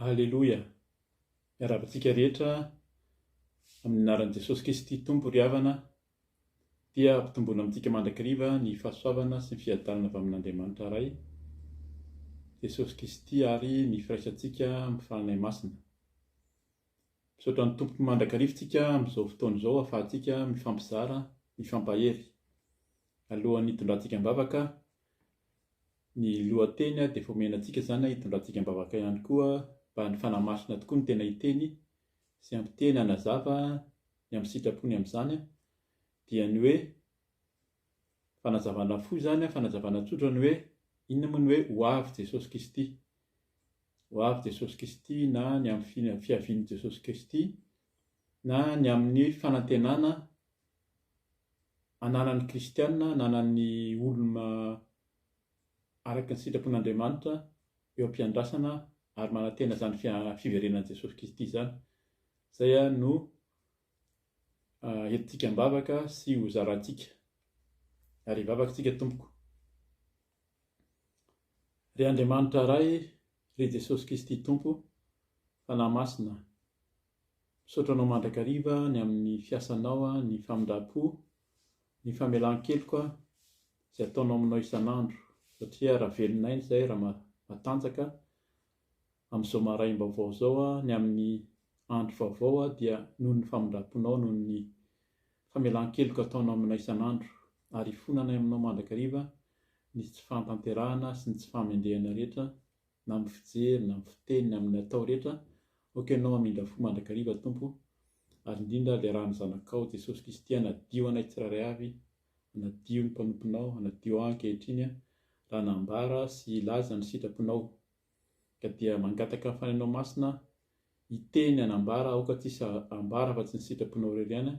Halleloja. Miarabantsika rehetra amin'ny anaran'i Jesosy Kristy Tompo ry havana dia ampitomboana amintsika mandrakariva ny fahasoavana sy ny fiadanana avy amin'Andriamanitra iray, Jesosy Kristy ary ny firaisantsika amin'ny faranay masina. Misaotra ny Tompo mandrakarivantsika amin'izao fotoana izao ahafahantsika mifampizara, mifampahery. Alohan'ny hitondrantsika mivavaka, ny lohateny dia fomenantsika izany hitondrantsika mivavaka ihany koa mba ny fanahy masina tokoa ny tena hiteny sy ampiteny hanazava ny amin'ny sitrapony amin'izany dia ny hoe fanazavana fo izany, fanazavana tsotra ny hoe inona moa ny hoe ho avy Jesosy Kristy. Ho avy Jesosy Kristy na ny amin'ny fiavian'i Jesosy Kristy na ny amin'ny fanantenana ananan'ny kristianina, ananan'ny olona araka ny sitrapon'Andriamanitra eo am-piandrasana ary manantena izany fiverenan'i Jesosy Kristy izany. Izay no entintsika mivavaka sy ho zarantsika. Ary hivavaka tsika tompoko. Ry Andriamanitra iray, ry Jesosy Kristy Tompo, fanahy masina, misaotra anao mandrakariva ny amin'ny fiasanao, ny famindrapo, ny famelan-keloka izay ataonao aminao isan'andro, satria raha velonay izay raha matanjaka amin'izao maraim-baovao izao ny amin'ny andro vaovao dia noho ny famindraponao, noho ny famelan-keloka ataonao aminao isan'andro, ary fonanay aminao mandrakariva ny tsy fahatanterahana sy ny tsy fahamendrehana rehetra na amin'ny fijery, na amin'ny fiteny, na amin'ny atao rehetra. Aoka ianao hamindra fo mandrakariva Tompo, ary indrindra ilay rahan'ny zanakao Jesosy Kristy hanadio anay tsiraray avy, hanadio ny mpanomponao, hanadio ankehitriny raha nambara sy ilaza ny sitraponao. Ka dia mangataka fanenao masina hiteny hanambara, aoka tsisy ambara fa tsy ny sitraponao irery ihany,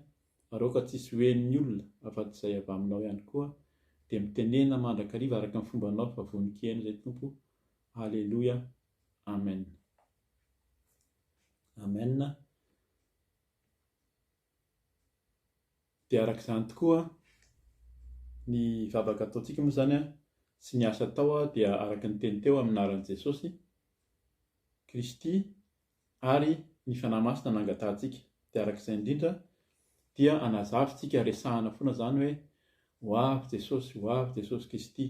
ary aoka tsisy hoen'ny olona afa-tsy avy aminao ihany koa, dia mitenena mandrakariva araka ny fombanao fa vonin-kena izay Tompo. Halleloja. Amen. Amen. Dia araka izany tokoa ny vavaka ataontsika moa izany sy ny asa atao dia araka ny teny teo amin'ny anaran'i Jesosy Kristy ary ny fanahy masina nangatantsika. Dia araka izay indrindra dia hanazavintsika resahana foana izany hoe ho avy Jesosy, ho avy Jesosy Kristy,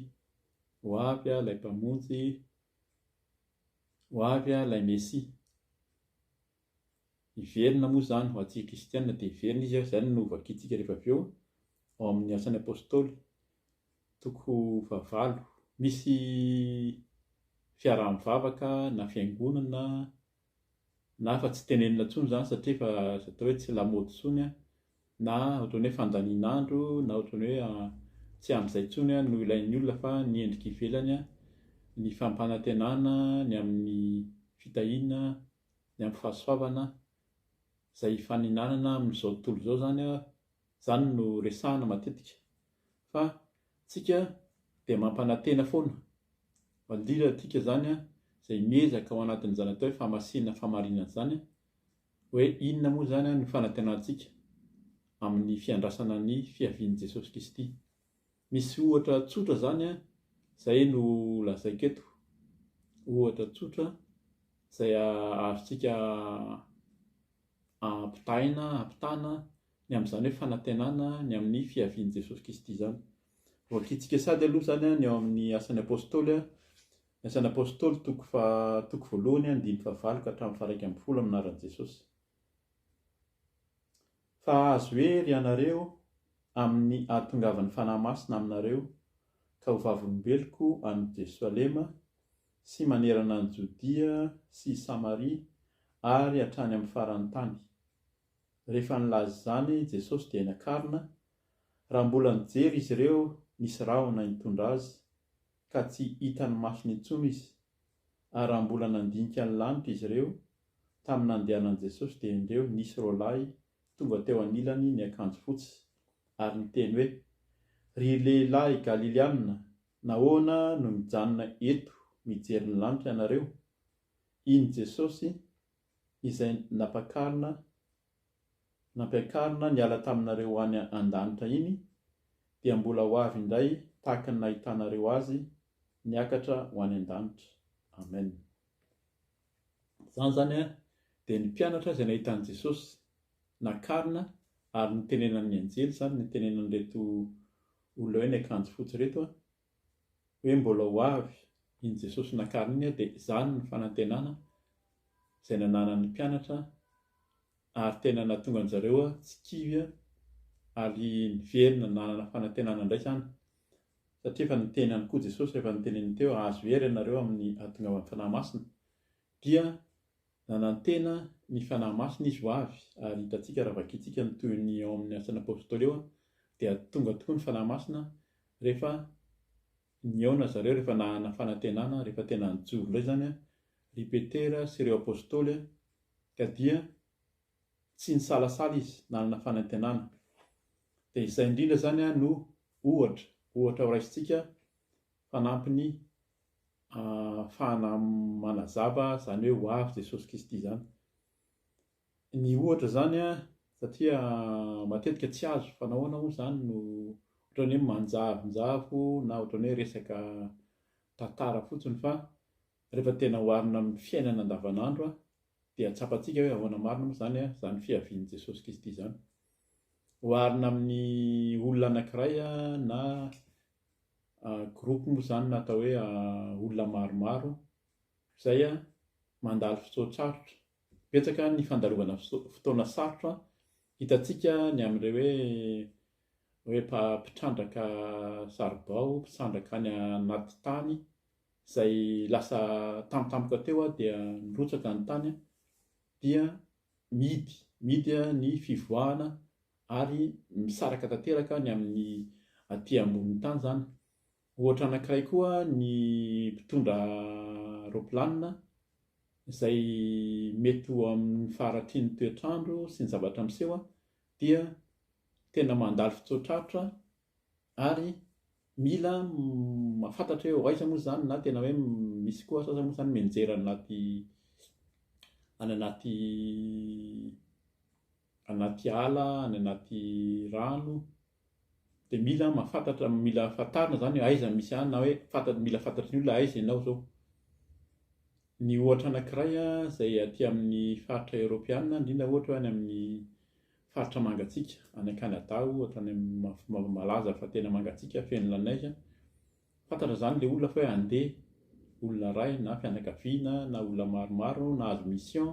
ho avy ilay mpamonjy, ho avy ilay Mesia. Hiverina moa izany ho antsika kristianina dia hiverina izy, izany no vakiantsika rehefa avy eo ao amin'ny asan'ny apôstôly toko 9. Misy fiaraha-mivavaka na fiangonana na fa tsy tenenina intsony izany satria fa atao hoe tsy lamaody intsony na ohatran'ny hoe fandaninandro na ohatran'ny hoe tsy amin'izay intsony no ilain'ny olona fa ny endrika ivelany, ny fampanantenana, ny amin'ny fitahiana, ny amin'ny fahasoavana izay faninanana amin'izao tontolo izao izany no resahana matetika. Fa tsika dia mampanantena foana, indrindra tsika izany izay miezaka ao anatin'izany atao hoe fahamasina famarinana izany hoe inona moa izany no fanantenantsika amin'ny fiandrasana ny fiavian'i Jesosy Kristy. Misy ohatra tsotra izany izay no lazaiko eto, ohatra tsotra izay azontsika ampitana ny amin'izany hoe fanantenana ny amin'ny fiavian'i Jesosy Kristy izany. Vakiantsika sady aloha izany ny ao amin'ny asan'ny apôstôly, ny asan'ny apôstôly toko 1:9 ka hatramin'ny 1:10 amin'ny anaran'i Jesosy. Fa azo hery ianareo amin'ny ahatongavan'ny fanahy masina aminareo ka ho vavolombeloko any Jerosalema sy manerana any Jodia sy Samaria ary hatrany amin'ny faran'ny tany. Rehefa nilaza izany Jesosy dia niakarina, raha mbola nijery izy ireo nisy rahona nitondra azy ka tsy hitany masony intsony izy, ary raha mbola nandinika ny lanitra izy ireo tamin'ny nandehanan'i Jesosy dia indreo nisy roalahy tonga teo anilany ny akanjo fotsy ary niteny hoe, ry lehilahy Galiliana, nahoana no mijanona eto mijery ny lanitra ianareo? Iny Jesosy izay nampiakarina niala taminareo any an-danitra iny dia mbola ho avy indray tahaka ny nahitanareo azy niakatra ho any an-danitra. Amen. Zany zany dia ny mpianatra izay nahitan'i Jesosy nakarina ary nitenenan'ny anjely zany nitenenan'ireto olona hoe ny akanjo fotsy reto hoe mbola ho avy iny Jesosy nakarina iny dia izany ny fanantenana izay nananan'ny mpianatra ary tena nahatonga an'izareo tsy kivy ary niverina nanana fanantenana indray zany satria efa nitenenany koa Jesosy rehefa niteneniny teo azo hery ianareo amin'ny ahatongavan'ny fanahy masina dia nanantena ny fanahy masina izy ho avy ary hitantsika raha vakiantsika ny toy ny ao amin'ny asan'ny apôstôly eo dia tonga tokoa ny fanahy masina rehefa niaona zareo rehefa nanana fanantenana rehefa tena nijoro indray zany ry Petera sy ireo apôstôly ka dia tsy nisalasala izy nanana fanantenana dia izay indrindra zany no ohatra ho raisintsika fanampiny ahafahana manazava zany hoe ho avy Jesosy Kristy zany. Ny ohatra zany satria matetika tsy azo fanahoana moa zany no ohatran'ny hoe manjavonjavo na ohatran'ny hoe resaka tantara fotsiny fa rehefa tena oharina amin'ny fiainana andavanandro dia tsapantsika hoe ahoana marina moa zany zany fiavian'i Jesosy Kristy zany. Oharina amin'ny olona anankiray na groupe moa zany na atao hoe olona maromaro izay mandalo fotoan-tsarotra. Betsaka ny fandalovana fotoana sarotra hitantsika ny amin'ireo hoe mpitrandraka saribao, mpitrandraka any anaty tany izay lasa tampotampoka teo dia nirotsaka ny tany dia midy ny fivoahana ary misaraka tanteraka ny amin'ny aty ambonin'ny tany zany. Ohatra anankiray koa ny mpitondra roaplanina izay mety ho amin'ny faratrian'ny toetrandro sy ny zavatra miseho dia tena mandalo fotoan-tsarotra ary mila mahafantatra hoe aiza moa zany na tena hoe misy koa sasa moa zany mianjera anaty ala, any anaty rano dia mila mahafantatra, mila fantarina zany hoe aiza misy any na hoe mila fantatry ny olona aiza ianao zao. Ny ohatra anankiray izay aty amin'ny faritra Eoropeanina indrindra ohatra any amin'ny faritra mangatsiaka any Canada ohatrany malaza fa tena mangatsiaka feno la neige fantatra zany le olona fa hoe andeha olona ray na fianakaviana na olona maromaro na azo mission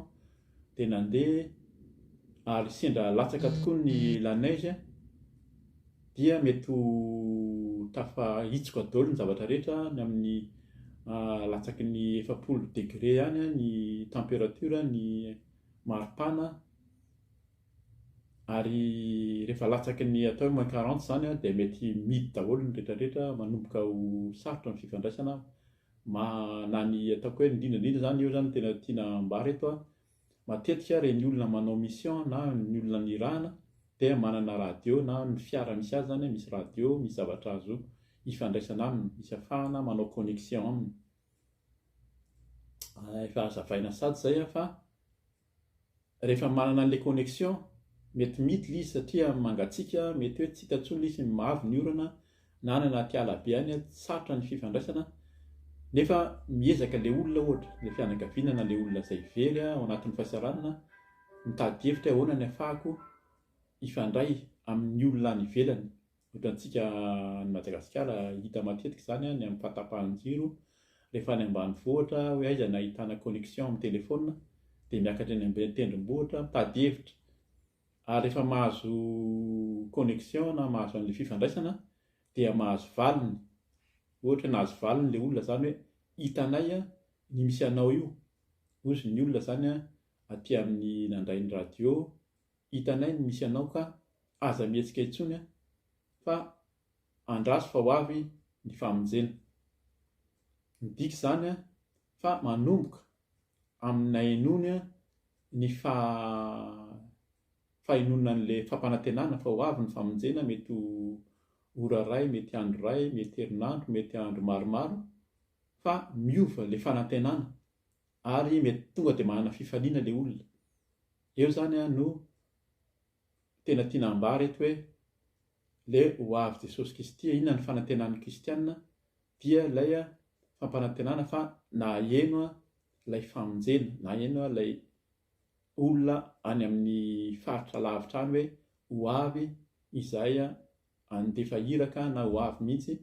dia nandeha ary sendra latsaka tokoa ny la neige dia mety ho tafahitsika daholo ny zavatra rehetra ny amin'ny latsaky ny 70 degré any ny température ny maripana ary rehefa latsaky ny atao moins 40 zany dia mety midy daholo ny rehetrarehetra manomboka ho sarotra ny fifandraisana na ny ataoko hoe indrindrandrindra zany eo zany tena tiana ambara eto matetika reny olona manao mission na ny olona nirahana dia manana radio na ny fiara misy azy zany misy radio misy zavatra azo ifandraisana aminy misy ahafahana manao connexion aminy. Efa azavaina sady zay fa rehefa manana an'ilay connexion mety mity izy satria mangatsiaka mety hoe tsy hita intsony izy mavy ny orana na any anaty alabe any sarotra ny fifandraisana nefa miezaka le olona ohatra le fianakaviana na le olona izay very ao anatin'ny fahasaranana mitady hevitra ahoana ny ahafahako ifandray amin'ny olona any ivelany. Ohatrantsika ny Madagasikara hita matetika zany ny amin'ny fahatapahan-jiro rehefa any ambanivohitra hoe aiza no ahitana connexion amin'ny telefôna dia miakatra eny amin'ny tendrombohitra mitady hevitra ary rehefa mahazo connexion na mahazo an'ilay fifandraisana dia mahazo valiny ohatra nahazo valiny le olona zany hoe hitanay ny misy anao io ozy ny olona zany aty amin'ny nandray ny radio hitanay ny misy anao ka aza mihetsika intsony fa andraso fa ho avy ny famonjena. Midika zany fa manomboka aminay enony ny fahinonana an'le fampanantenana fa ho avy ny famonjena mety ora ray mety andro ray mety herinandro mety andro maromaro fa miova le fanantenana ary mety tonga dia manana fifaliana le olona eo zany no tena tiana ambara eto hoe le ho avy Jesosy Kristy inona ny fanantenan'ny kristianina dia ilay fampanantenana fa na eno ilay famonjena na eny ilay olona any amin'ny faritra lavitra any hoe ho avy izay andefa iraka na ho avy mihitsy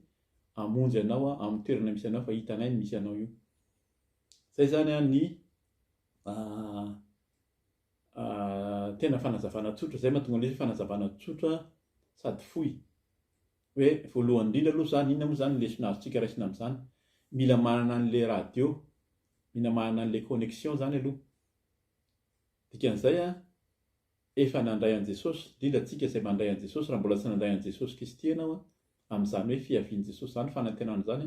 hamonjy anao amin'ny toerana misy anao fa hitanay ny misy anao io. Zay zany ny tena fanazavana tsotra. Zay mahatonga an'ilay fanazavana tsotra sady fohy hoe voalohany indrindra aloha zany inona moa zany lesona azontsika raisina amin'izany, mila manana an'ilay radio, mila manana an'ilay connexion zany aloha. Dikan'izay efa nandray an Jesosy, indrindra antsika izay mandray an Jesosy, raha mbola tsy nandray an Jesosy Kristy ianao amin'izany hoe fiavian Jesosy zany, fanantenana zany,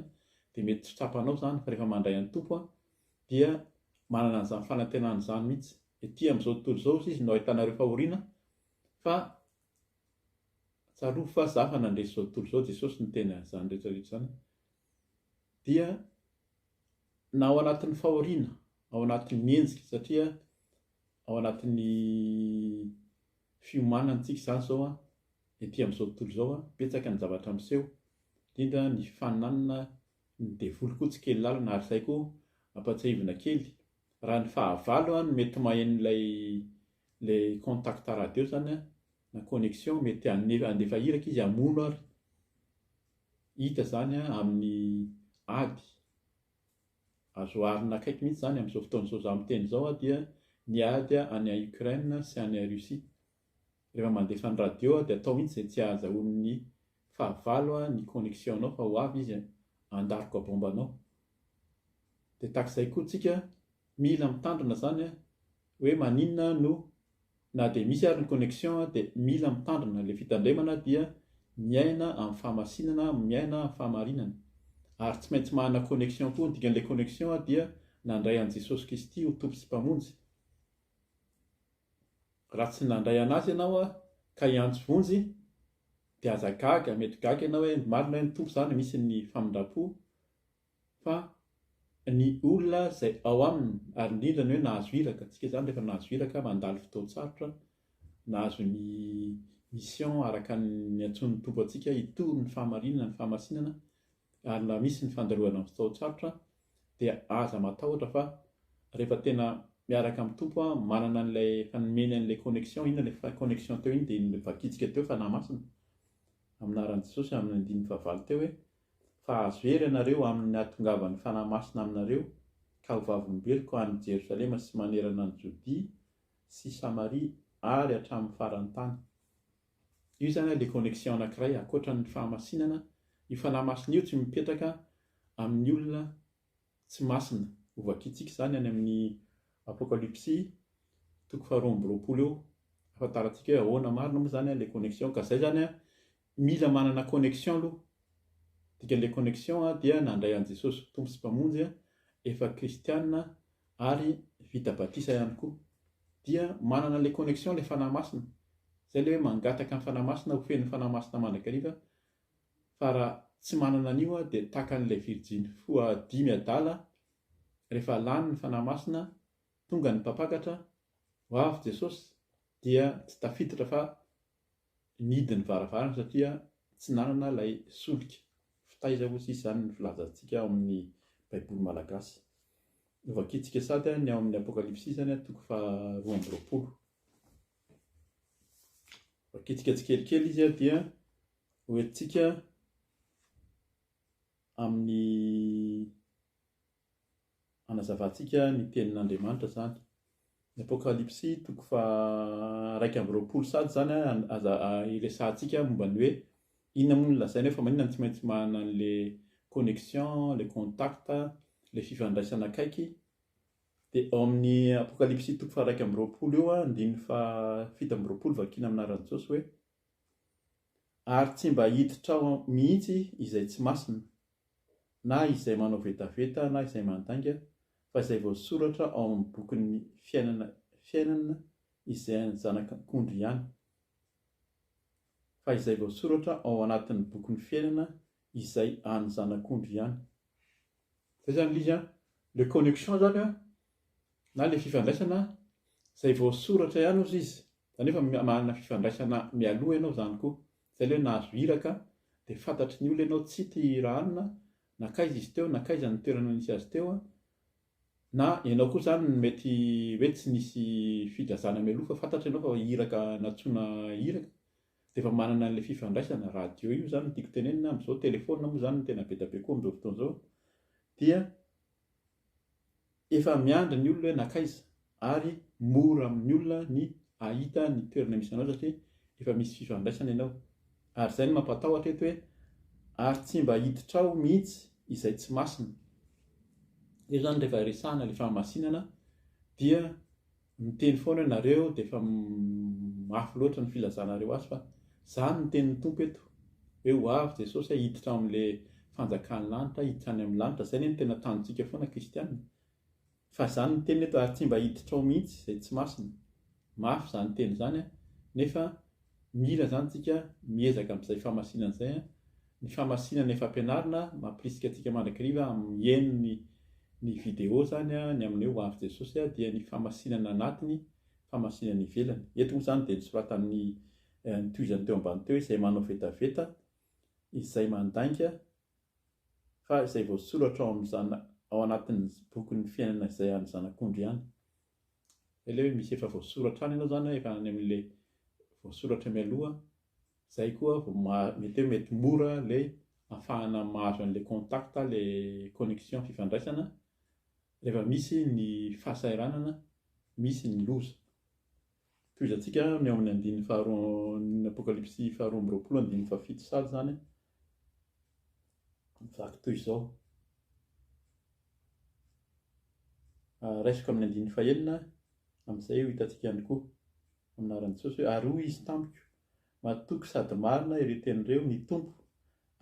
dia mety tsy trapanao zany fa rehefa mandray an Tompo dia manana an'izany fanantenana zany mihitsy. Ety amin'izao tontolo izao izy no ahitanareo fahoriana fa tsaroa fa za fa nandresy izao tontolo izao, Jesosy no tena zany rehetrarehetra zany, dia na ao anatin'ny fahoriana, ao anatin'ny mienjika, satria ao anatin'ny fiomanantsika zany zao ety amin'izao tontolo izao betsaka ny zavatra miseho, indrindra ny fananana ny devoly koa tsy kely lalina. Ary izay koa ampatsahivina kely, raha ny fahavalo no mety maheno ilay contact radio zany na connexion, mety andefa iraka izy hamono ary hita zany amin'ny ady azo arina akaiky mihitsy zany amin'izao fotoana izao za miteny izao dia ny ady any Ukraine sy any Russie. Rehefa mandefa ny radio dia atao mihitsy izay tsy ahazahoan'ny fahavalo ny connexion-nao fa ho avy izy andariko abombanao. Dia takizay koa tsika mila mitandrina zany hoe maninona no na dia misy ary ny connexion dia mila mitandrina. Ilay fitandremana dia miaina amin'ny fahamasinana, miaina amin'ny fahamarinana, ary tsy maintsy manana connexion koa. Dikan'ilay connexion dia nandray an Jesosy Kristy ho tompo sy mpamonjy. Raha tsy nandray anazy ianao ka hiantso vonjy dia aza gaga, mety gaga ianao hoe marina hoe ny tompo zany misy ny famindram-po, fa ny olona izay ao aminy, ary indrindra ny hoe nahazo iraka. Tsika zany rehefa nahazo iraka mandalo fotoan-tsarotra, nahazo ny mission araka ny antson'ny tompo antsika hitory ny fahamarinana, ny fahamasinana, ary na misy ny fandaroana amin'ny fotoan-tsarotra, dia aza matahotra fa rehefa tena miaraka amin'ny tompo manana an'ilay fanomeny an'ilay connexion. Inona ilay connexion teo iny dia nivakitsika teo fanahy masina aminaran'i Jesosy amin'ny 9:20 teo hoe fa azo hery ianareo amin'ny ahatongavan'ny fanahy masina aminareo ka ho vavolombeloko any Jerosalema sy manerana ny Jodia sy Samaria ary hatramin'ny faran'ny tany. Io zany ilay connexion anankiray ankoatra ny fahamasinana. Io fanahy masina io tsy mipetraka amin'ny olona tsy masina. Ho vakitsika zany any amin'ny Apocalypse 12:20 eo ahafantarantsika hoe ahoana marina moa zany ilay connexion. Ka zay zany mila manana connexion aloha. Dikan'ilay connexion dia nandray an Jesosy tompo sy mpamonjy, efa kristianina ary vita batisa ihany koa, dia manana ilay connexion ilay fanahy masina. Zay ilay hoe mangataka amin'ny fanahy masina ho feno fanahy masina mandrakariva. Fa raha tsy manana an'io dia tahaka an'ilay Virginy fois 5 adala, rehefa lany ny fanahy masina, tonga ny mpampakatra, ho avy Jesosy, dia tsy tafiditra fa nidy ny varavarana satria tsy nanana ilay solika. Fitaiza hoy sisa zany ny filazantsika ao amin'ny Baiboly Malagasy. Vakitsika sady ny ao amin'ny Apocalypse zany 12:20. Vakitsika tsikelikely izy dia hoentsika amin'ny anazavantsika ny tenin'Andriamanitra zany. Ny Apocalypse 12:20 sady zany iresantsika momba ny hoe inona moa no lazaina fa maninona tsy maintsy manana an'ilay connexion, le contact, le fifandraisana akaiky. Dia ao amin'ny Apocalypse 12:20 eo 7:20 vakina aminaran'i Jesosy hoe ary tsy mba hiditra ao mihitsy izay tsy masina, na izay manao vetaveta, na izay mandainga, fa izay voasoratra ao amin'ny bokin'ny fiainana izay ny zanak'ondry ihany. Fa izay voasoratra ao anatin'ny bokin'ny fiainana izay any zanak'ondry ihany. Zay zany izy le connexion zany na le fifandraisana izay voasoratra ihany ozy izy. Zany efa manana fifandraisana mialoha ianao zany koa. Zay ilay nahazo iraka dia fantatry ny olona ianao tsy ty rahanina, nakaiza izy teo, nakaiza ny toerana nisy azy teo, na ianao koa zany mety hoe tsy nisy filazana mialoha fa fantatra ianao fa hiraka natsoina hiraka dia efa manana an'ilay fifandraisana radio io zany no tiako tenenina amin'izao telefônina moa zany no tena be dia be koa amin'izao fotoana izao dia efa miandry ny olona hoe nakaiza ary mora amin'ny olona ny ahita ny toerana misy anao satria efa misy fifandraisana ianao ary izay no mampatahotra eto hoe ary tsy mba hiditra ao mihitsy izay tsy masina. Io zany rehefa resahana ilay fahamasinana dia miteny foana ianareo dia efa mafy loatra ny filazanareo azy fa izany no tenin'ny tompo eto hoe ho avy Jesosy hiditra ao amin'ilay fanjakan'ny lanitra, hiditra any amin'ny lanitra, izay no tena tanjontsika foana kristianina. Fa izany no teny eto ary tsy mba hiditra ao mihitsy izay tsy masina. Mafy izany teny izany nefa mila zany tsika miezaka amin'izay fahamasinana izay ny fahamasinana efa ampianarina mampirisika antsika mandrakariva mihaino ny vidéo zany ny amin'ny hoe ho avy Jesosy dia ny fahamasinana anatiny, fahamasinana ivelany. Eto moa zany dia nisoratan'ny tohizany teo ambany teo izay manao vetaveta izay mandainga fa izay voasoratra ao anatin'ny bokin'ny fiainana izay any zanak'ondry ihany. Ilay hoe misy efa voasoratra any ianao zany efa any amin'ilay voasoratra mialoha, izay koa mety hoe mety mora ilay ahafahana mahazo an'ilay contact, ilay connexion fifandraisana rehefa misy ny fahasairanana, misy ny loza. Toy izantsika ny ao amin'ny andininy faharoa ny apokalipsy 2:27 sary zany mivaky toy izao. Raisiko amin'ny andininy fahaenina amin'izay ho hitantsika ihany koa aminaran'i Jesosy hoe ary hoy izy tamiko matoky sady marina ireo tenin'ireo ny tompo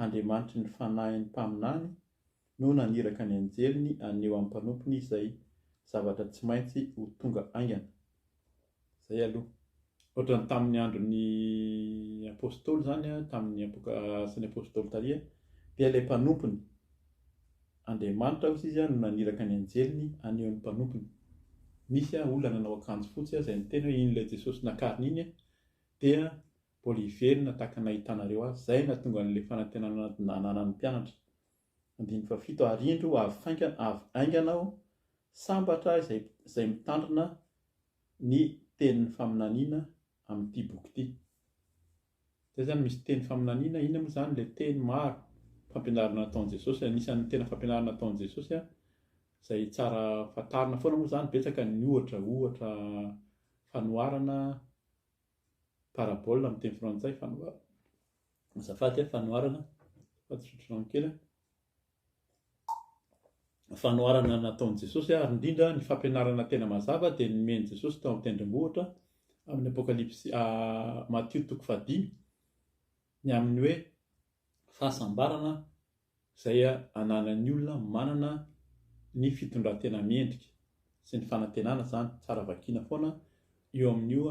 Andriamanitry ny fanahin'ny mpaminany no naniraka ny anjeliny aneo amin'ny mpanompony izay zavatra tsy maintsy ho tonga aingana. Izay aloha ohatran'ny tamin'ny andron'ny apôstôly zany tamin'ny asan'ny apôstôly taria dia ilay mpanompony Andriamanitra hozy izy no naniraka ny anjeliny aneo amin'ny mpanompony. Misy olona nanao akanjo fotsy izay miteny hoe iny ilay Jesosy nakarina iny dia mbola hiverina tahaka nahitanareo azy. Izay nahatonga an'ilay fanantenana ananan'ny mpianatra. 17 ary indro avy aingana aho sambatra izay mitandrina ny tenin'ny faminaniana amin'ity boky ity. Izay zany misy teny faminaniana, iny moa zany ilay teny maro fampianarana nataon'i Jesosy, anisan'ny tena fampianarana nataon'i Jesosy izay tsara fantarina foana moa zany betsaka ny ohatra fanoharana parabole amin'ny teny frantsay azafady fanoharana fatsotrano kely fanoharana nataon'i Jesosy ary indrindra ny fampianarana tena mazava dia nomeny Jesosy tao amin'ny tendrombohitra amin'ny apokalipsy Matthieu 5 ny amin'ny hoe fahasambarana izay ananan'ny olona manana ny fitondran-tena miendrika sy ny fanantenana zany tsara vakiana foana eo amin'io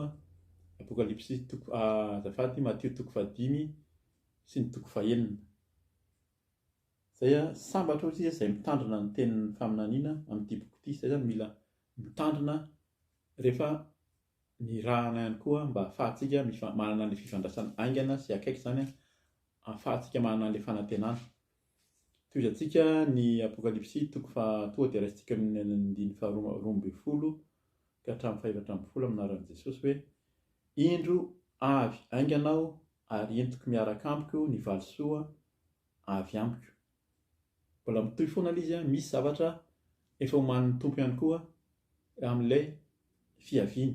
apokalipsy azafady Matthieu 5 sy ny 9. Izay sambatra ozy izay mitandrina ny tenin'ny faminaniana amin'ity boky ity. Izay zany mila mitandrina rehefa ny rahana ihany koa mba ahafahantsika manana an'ilay fifandraisana aingana sy akaiky zany ahafahantsika manana an'ilay fanantenana. Toy izantsika ny apokalipsy tonga dia raisitsika amin'ny andininy 12 ka hatramin'ny 14 aminaran'i Jesosy hoe indro avy aingana aho ary entiko miaraka amiko ny valisoa avy amiko. Mbola mitohy foana ilay izy misy zavatra efa homanin'ny tompo ihany koa amin'ilay fiaviany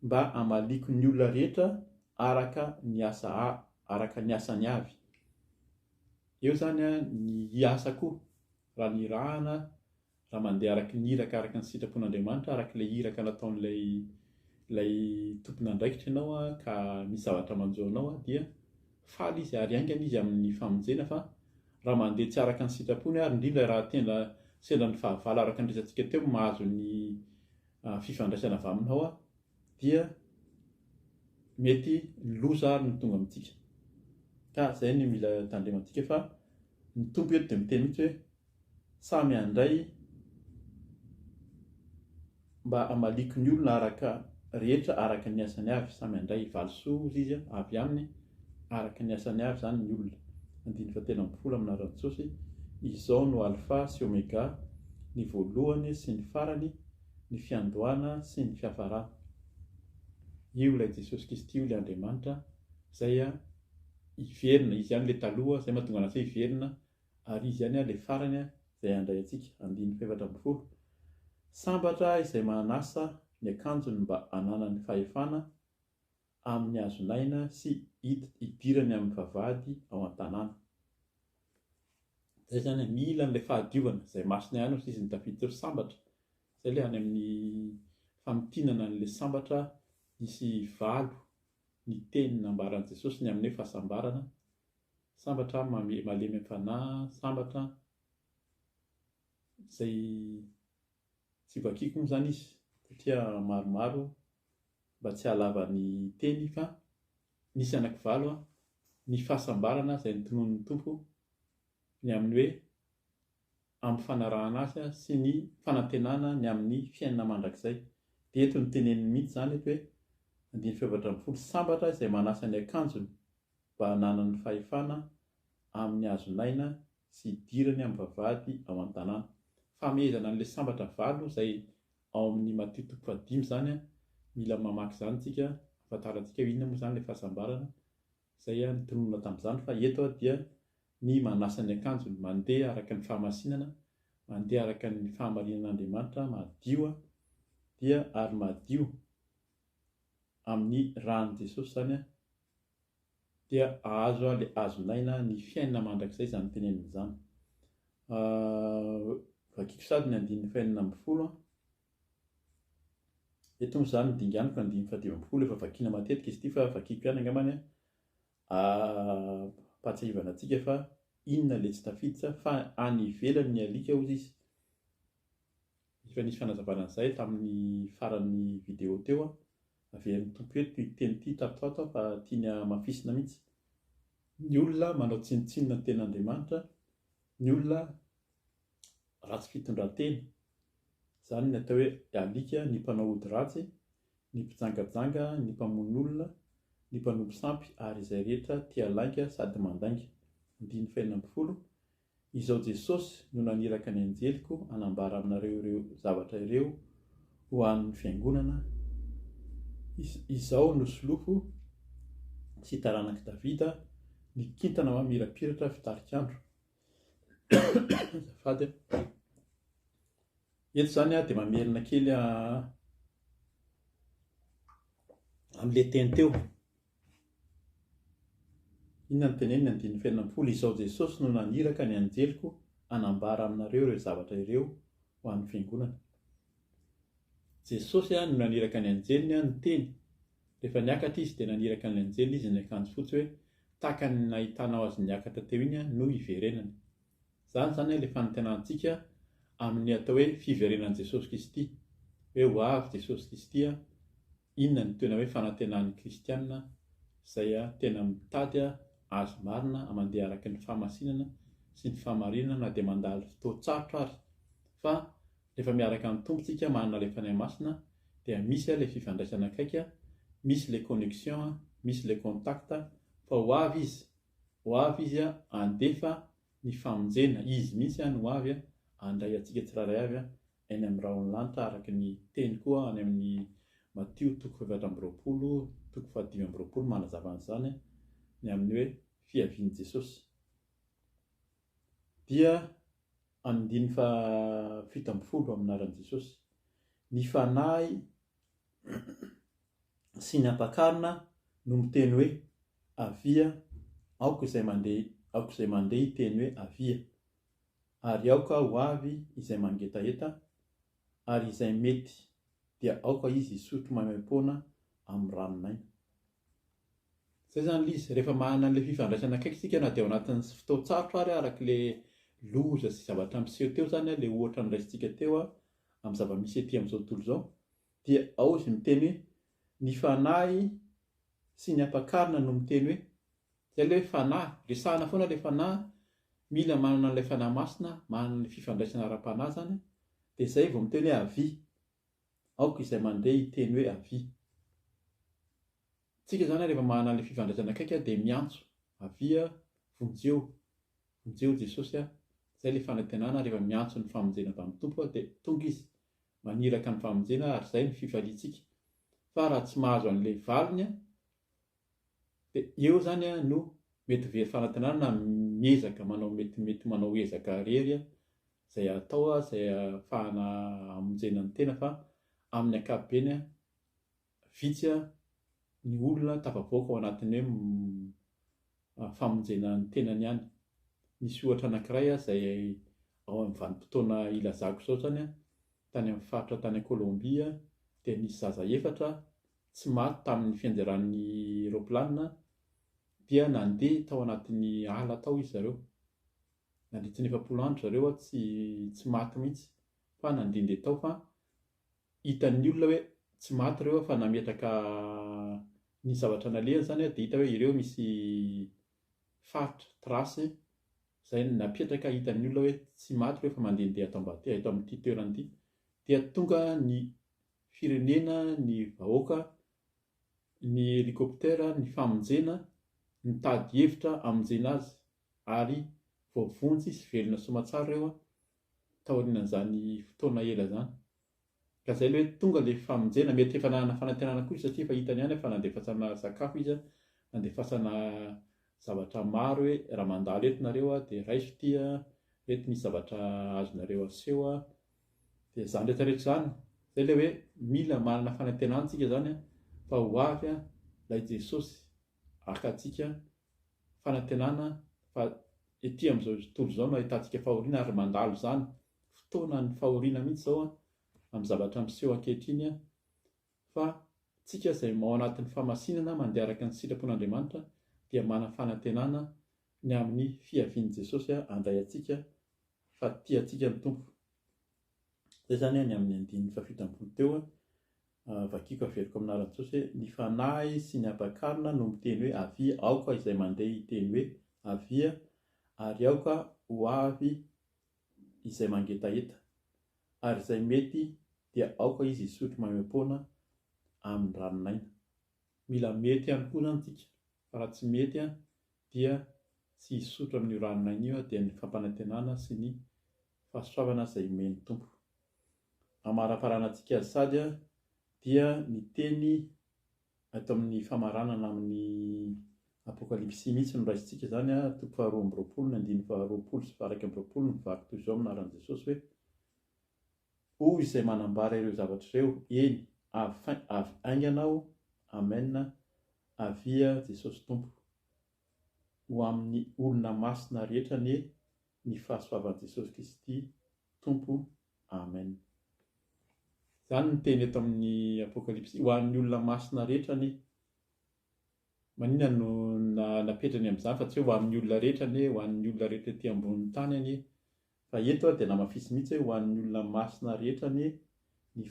mba hamaliko ny olona rehetra araka ny asany avy. Eo zany ny asa koa raha ny rahana raha mandeha araka ny iraka araka ny sitrapon'Andriamanitra araka ilay iraka nataon'ilay tompon'andraikitra ianao ka misy zavatra manjoanao dia faly izy ary aingana izy amin'ny famonjena. Fa raha mandeha tsy araka ny sitrapony ary indrindra raha tena sendra ny fahavalo araka ny resantsika teo mahazo ny fifandraisana avy aminao dia mety loza ary ny tonga amintsika. Ka izay ny mila tandremantsika fa ny tompo eto dia miteny mihitsy hoe samy handray mba hamaliko ny olona rehetra araka ny asany avy. Samy handray valisoa ozy izy avy aminy araka ny asany avy zany ny olona. 19 aminaran'i Jesosy izao no alfa sy omega ny voalohany sy ny farany, ny fiandohana sy ny fiafarana. Io ilay Jesosy Kristy io ilay Andriamanitra izay hiverina, izy ihany ilay taloha izay mahatonga anazy hoe hiverina, ary izy ihany ilay farany izay handray antsika. 14. Sambatra izay manasa ny akanjony mba hananany fahefana amin'ny hazonaina sy hidirany amin'ny vavahady ao an-tanàna. Izay zany mila an'ilay fahadiovana izay masina ihany ho sisiny David teo sambatra. Izay ilay any amin'ny famitinana an'ilay sambatra misy valo ny teny nambaran'i Jesosy ny amin'ny fahasambarana. Sambatra malemy fanahy, sambatra izay tsy vakiako moa zany izy satria maromaro mba tsy halava ny teny, fa nisy anankivalo ny fahasambarana izay notonon'ny Tompo ny amin'ny hoe amin'ny fanarahana azy sy ny fanantenana ny amin'ny fiainana mandrakizay. Dia eto ny teneniny mihitsy zany hoe 17 sambatra izay manasa ny akanjony mba hananany fahefana amin'ny hazonaina sy hidirany amin'ny vavahady ao an-tanàna. Famehezana an'ilay sambatra valo izay ao amin'ny Matteo 5 zany, mila mamaky zany tsika afantarantsika inona moa zany ilay fahasambarana izay nitonona tamin'izany. Fa eto dia ny manasa ny akanjony, mandeha araka ny fahamasinana, mandeha araka ny fahamarinan'Andriamanitra, madio dia ary madio amin'ny ran'i Jesosy zany dia ahazo ilay hazonaina ny fiainana mandrakizay zany teneniny zany. Vakiako sady ny 14. Eto moa zany dinganiko 15 efa vakiana matetika izy ity, fa vakiako ihany angambany patsahivana antsika fa inona ilay tsy tafiditra fa any ivelany ny alika hozy izy. Efa nisy fanazavana an'izay tamin'ny faran'ny vidéo teo, averin'ny Tompo hoe ity teny ity tatoato fa tiany mafisina mihitsy. Ny olona manao tsinitsinina ny ten'Andriamanitra, ny olona ratsy fitondran-tena, zany ny atao hoe alika, ny mpanao ody ratsy, ny mpijangajanga, ny mpamono olona, ny mpanompo sampy, ary izay rehetra tia lainga sady mandainga. 19. Izao Jesosy no naniraka ny anjeliko hanambara aminareo ireo zavatra ireo ho an'ny fiangonana. Izao no solofo sy taranaki Davida, ny kintana mamirapiratra fitarikandro. Zafady eto zany dia mamerina kely amin'ilay teny teo. Inona ny teneniny 19. Izao Jesosy no naniraka ny anjeliko hanambara aminareo ireo zavatra ireo ho an'ny fiangonana. Jesosy no naniraka ny anjeliny ny teny. Rehefa niakatra izy dia naniraka ny anjeliny izy ny akanjo fotsy hoe tahaka ny nahitanao azy niakatra teo iny no hiverenany. Zany zany ilay fanantenantsika amin'ny atao hoe fiverenan'i Jesosy Kristy, hoe ho avy Jesosy Kristy, inona ny tena hoe fanantenan'ny kristianina izay tena mitady azo marina mandeha araka ny fahamasinana sy ny fahamarinana, na dia mandalo fotoan-tsarotra ary. Fa rehefa miaraka amin'ny Tompontsika manana ilay fanahy masina dia misy ilay fifandraisana akaiky, misy ilay connexion, misy ilay contact, fa ho avy izy andefa ny famonjena, izy mihitsy no avy handray antsika tsiraray avy eny amin'ny rahona lanitra, araka ny teny koa any amin'ny Matteo 7:20-15 manazava an'izany ny amin'ny hoe fiavian'i Jesosy. Dia 17 aminaran'i Jesosy. Ny fanahy sy ny ampakarina no miteny hoe avia, aoka izay mandeha hiteny hoe avia, ary aoka ho avy izay mangetaeta, ary izay mety dia aoka izy hisotro maimaim-poana amin'ny ranomaina. Zay zany izy, rehefa manana an'ilay fifandraisana akaiky isika, na dia ao anatin'ny fotoan-tsarotra ary araka ilay loza sy zavatra miseho teo zany, ilay ohatra niraisintsika teo amin'ny zava-misy ety amin'izao tontolo izao, dia ao izy miteny hoe ny fanahy sy ny ampakarina no miteny hoe, izay ilay fanahy, resahana foana ilay fanahy, mila manana an'ilay fanahy masina, manana an'ilay fifandraisana ara-panahy zany, dia izay vao miteny hoe avia, aoka izay mandeha hiteny hoe avia. Tsika zany rehefa manana an'ilay fifandraisana akaiky dia miantso, avia, vonjeo Jesosy Zay ilay fanantenana rehefa miantso ny famonjena avy amin'ny tompo dia tonga izy maniraka ny famonjena ary izay ny fifaliantsika. Fa raha tsy mahazo an'ilay valiny dia eo zany no mety very fanantenana na miezaka mety manao ezaka rery izay atao izay ahafahana hamonjena ny tena, fa amin'ny ankapobeny vitsy ny olona tafavoaka ao anatin'ny famonjena ny tenany ihany. Nisy ohatra anankiray izay ao amin'ny vanim-potoana ilazako izao zany tany amin'ny faritra tany Kolombia dia nisy zaza efatra tsy maty tamin'ny fianderan'ny roplanina dia nandeha tao anatin'ny ala tao izy zareo. Nandritra ny 70 andro zareo tsy maty mihitsy fa nandindeha tao, fa hitan'ny olona hoe tsy maty ireo fa nametraka ny zavatra nalehany zany dia hita hoe ireo misy faritra trasy izay napetraka, hitan'ny olona hoe tsy maty ireo fa mandehandeha eto amin'ity toerana ity. Dia tonga ny firenena, ny vahoaka, ny helikoptera, ny famonjena nitady hevitra hamonjena azy ary voavonjy sy velona soamantsara ireo taorian'izany fotoana ela zany. Ka izay hoe tonga ilay famonjena, mety efa nanana fanantenana koa izy satria efa hitany ihany fa nandefasana sakafo izy, nandefasana zavatra maro hoe raha mandalo eto nareo dia raiso ity, eto misy zavatra azonareo aseho, dia izany rehetrarehetra izany. Izay ilay hoe mila manana fanantenana tsika zany fa ho avy ilay Jesosy akantsika fanantenana, fa ety amin'izao tontolo izao no ahitantsika fahoriana ary mandalo izany fotoana ny fahoriana mihitsy izao amin'ny zavatra miseho ankehitriny, fa tsika izay ao anatin'ny famasinana mandeha araka ny sitrapon'Andriamanitra dia manana fanantenana ny amin'ny fiavian'i Jesosy handray antsika fa tiantsika ny tompo. Izay zany ny amin'ny andininy fafito teo vakiako averiko aminaran'i Jesosy hoe ny fanahy sy ny ampakarina no miteny hoe avia, aoka izay mandeha hiteny hoe avia, ary aoka ho avy izay mangetaeta, ary izay mety dia aoka izy hisotro maimam-poana amin'ny ranonaina. Mila mety ihany koa zany tsika, fa raha tsy mety dia tsy hisotro amin'io ranonaina io dia ny fampanantenana sy ny fahasoavana izay omeny tompo. Amara-paranantsika sady dia ny teny ato amin'ny famaranana amin'ny apokalipsy mihitsy no raisintsika zany, 2:20 sy 20 mivaky toy izao aminaran'i Jesosy hoe: hoy izay manambara ireo zavatra ireo, eny avy aingana aho, amen, avia Jesosy tompo, ho amin'ny olona masina rehetra ny fahasoavan'i Jesosy Kristy tompo, amen. Izany ny teny eto amin'ny apokalipsy, ho an'ny olona masina rehetra maninona no napetrany amin'izany, fa tsy hoe ho amin'ny olona rehetra ho an'ny olona rehetra ety ambonin'ny tany fa eto dia namafisy mihitsy hoe ho an'ny olona masina rehetra ny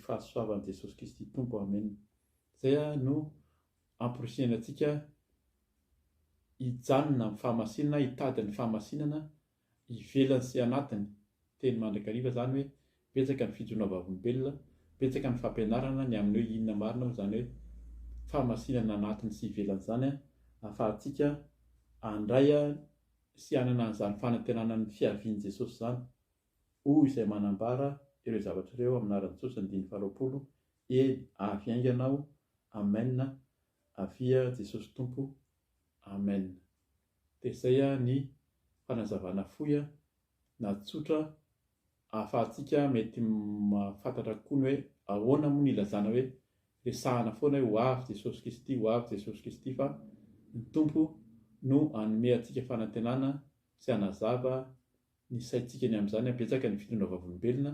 fahasoavan'i Jesosy Kristy tompo, amen. Izay no amporisihana antsika hijanona amin'ny fahamasinana, hitady ny fahamasinana ivelany sy anatiny. Teny mandrakariva zany hoe betsaka ny fijoroana vavolombelona, betsaka ny fampianarana ny amin'ny hoe inona marina, izany hoe fahamasinana anatiny sy ivelany zany ahafahantsika handray sy hanana an'izany fanantenana ny fiavian'i Jesosy zany. Hoy izay manambara ireo zavatra ireo aminaran'i Jesosy, 20, eny avy aingana aho, amen, avia Jesosy tompo, amen. Dia izay ny fanazavana fohy na tsotra ahafahantsika mety mahafantatra kokoa ny hoe ahoana moa ny ilazana hoe resahana foana hoe ho avy Jesosy Kristy, ho avy Jesosy Kristy, fa ny tompo no hanome antsika fanantenana sy hanazava ny saintsika ny amin'izany. Betsaka ny fijoroana vavolombelona,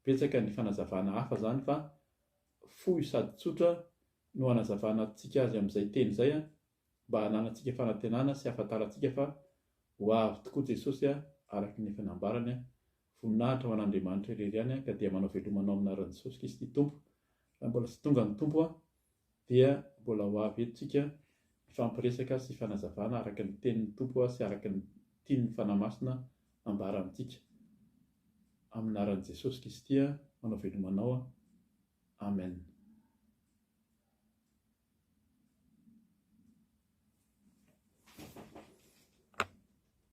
betsaka ny fanazavana hafa zany, fa fohy sady tsotra no hanazavana antsika azy amin'izay teny izay mba hananantsika fanantenana sy hafantarantsika fa ho avy tokoa Jesosy araka ny efa nambarany, voninahitra ho an'Andriamanitra irery ihany ka dia manao velomanao aminaran'i Jesosy Kristy tompo. Raha mbola tsy tonga ny tompo dia mbola ho avy eto tsika ifampiresaka sy fanazavana araka ny tenin'ny tompo sy araka ny tian'ny fanamasina ambara amintsika. Aminaran'i Jesosy Kristy manao velomanao, amen.